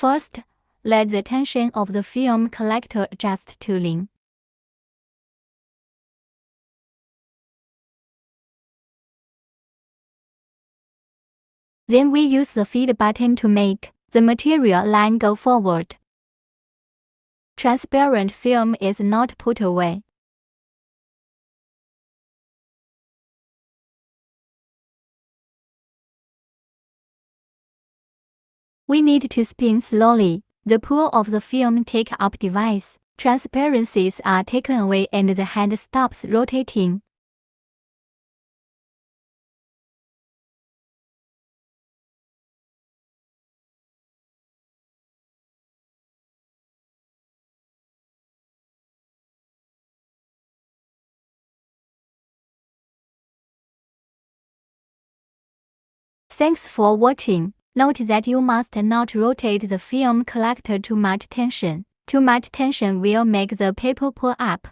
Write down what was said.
First, let the tension of the film collector adjust to lean. Then we use the feed button to make the material line go forward. Transparent film is not put away. We need to spin slowly. The pull of the film take up device. Transparencies are taken away and the head stops rotating. Thanks for watching. Note that you must not rotate the film collector too much tension. Too much tension will make the paper pull up.